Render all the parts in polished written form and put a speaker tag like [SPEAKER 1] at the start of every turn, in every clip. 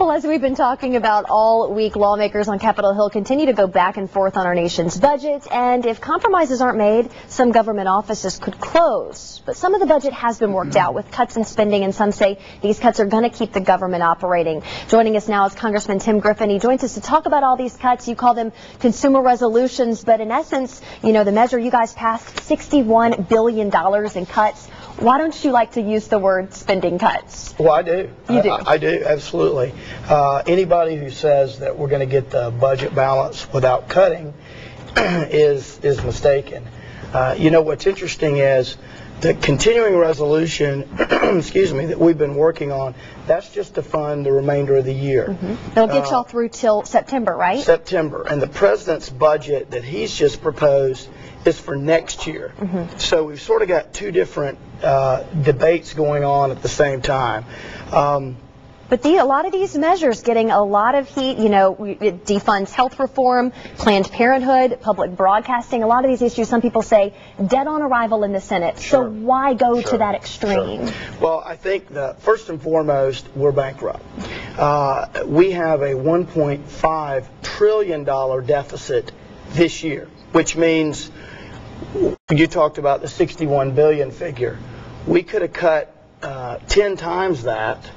[SPEAKER 1] Well, as we've been talking about all week, lawmakers on Capitol Hill continue to go back and forth on our nation's budget, and if compromises aren't made, some government offices could close. But some of the budget has been worked out with cuts in spending, and some say these cuts are going to keep the government operating. Joining us now is Congressman Tim Griffin. He joins us to talk about all these cuts. You call them consumer resolutions, but in essence, you know, the measure you guys passed, $61 billion in cuts. Why don't you like to use the word spending cuts?
[SPEAKER 2] Well, I do.
[SPEAKER 1] You do?
[SPEAKER 2] I do, absolutely. Anybody who says that we're going to get the budget balance without cutting is mistaken. You know, what's interesting is the continuing resolution, excuse me, that we've been working on, that's just to fund the remainder of the year.
[SPEAKER 1] Mm-hmm. They'll get y'all through till September, right?
[SPEAKER 2] September. And the president's budget that he's just proposed is for next year. Mm-hmm. So we've sort of got two different debates going on at the same time.
[SPEAKER 1] But a lot of these measures getting a lot of heat. You know, it defunds health reform, Planned Parenthood, public broadcasting. A lot of these issues, some people say, dead on arrival in the Senate.
[SPEAKER 2] Sure.
[SPEAKER 1] So why go to that extreme?
[SPEAKER 2] Sure. Well, I think that first and foremost, we're bankrupt. We have a $1.5 trillion deficit this year, which means you talked about the 61 billion figure. We could have cut 10 times that,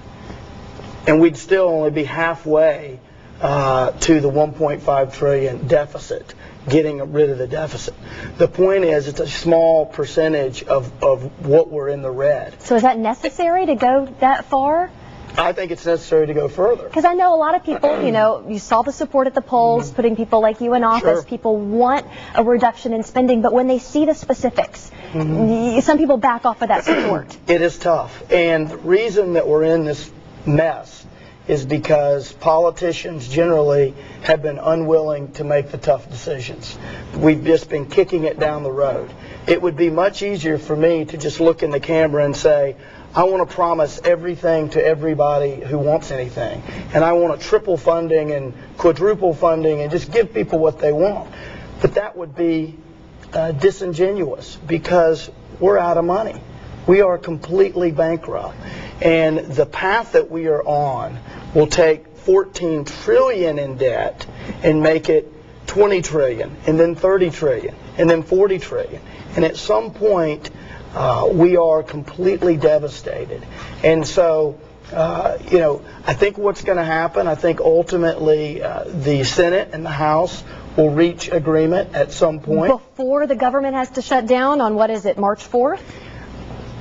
[SPEAKER 2] and we'd still only be halfway to the 1.5 trillion deficit, getting rid of the deficit. The point is, it's a small percentage of what we're in the red.
[SPEAKER 1] So is that necessary to go that far?
[SPEAKER 2] I think it's necessary to go further.
[SPEAKER 1] Because I know a lot of people, you know, you saw the support at the polls,
[SPEAKER 2] Mm-hmm.
[SPEAKER 1] putting people like you in office.
[SPEAKER 2] Sure.
[SPEAKER 1] People want a reduction in spending, but when they see the specifics,
[SPEAKER 2] Mm-hmm.
[SPEAKER 1] some people back off of that support.
[SPEAKER 2] It is tough. And the reason that we're in this mess is because politicians generally have been unwilling to make the tough decisions. We've just been kicking it down the road. It would be much easier for me to just look in the camera and say, I want to promise everything to everybody who wants anything. And I want a triple funding and quadruple funding and just give people what they want. But that would be disingenuous because we're out of money. We are completely bankrupt. And the path that we are on will take 14 trillion in debt and make it 20 trillion and then 30 trillion and then 40 trillion. And at some point, we are completely devastated. And so, you know, I think what's going to happen, I think ultimately the Senate and the House will reach agreement at some point.
[SPEAKER 1] Before the government has to shut down on, what is it, March 4th?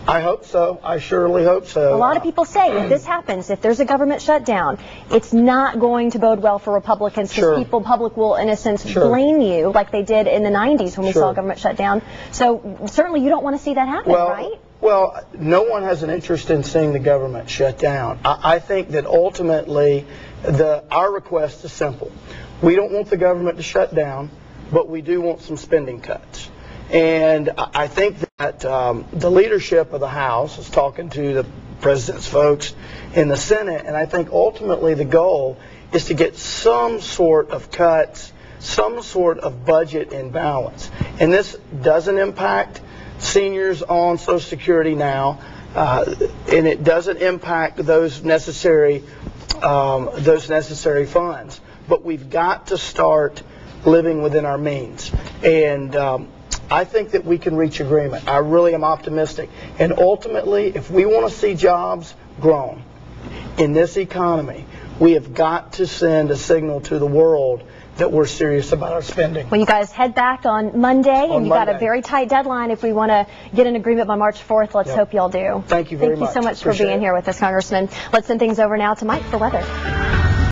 [SPEAKER 2] I hope so. I surely hope so.
[SPEAKER 1] A lot of people say if this happens, if there's a government shutdown, it's not going to bode well for Republicans because
[SPEAKER 2] Sure.
[SPEAKER 1] public will, in a sense,
[SPEAKER 2] Sure.
[SPEAKER 1] blame you like they did in the 90s when we
[SPEAKER 2] Sure.
[SPEAKER 1] saw a government shutdown. So certainly you don't want to see that happen, right?
[SPEAKER 2] Well, no one has an interest in seeing the government shut down. I think that ultimately our request is simple. We don't want the government to shut down, but we do want some spending cuts. And I think that the leadership of the House is talking to the president's folks in the Senate, and I think ultimately the goal is to get some sort of cuts, some sort of budget in balance. And this doesn't impact seniors on Social Security now, and it doesn't impact those necessary funds. But we've got to start living within our means. And I think that we can reach agreement. I really am optimistic. And ultimately, if we want to see jobs grown in this economy, we have got to send a signal to the world that we're serious about our spending.
[SPEAKER 1] Well, you guys head back on Monday, and you've got a very tight deadline. If we want to get an agreement by March 4th, let's hope y'all do.
[SPEAKER 2] Thank you very much.
[SPEAKER 1] Thank you so much for being here with us, Congressman. Let's send things over now to Mike for weather.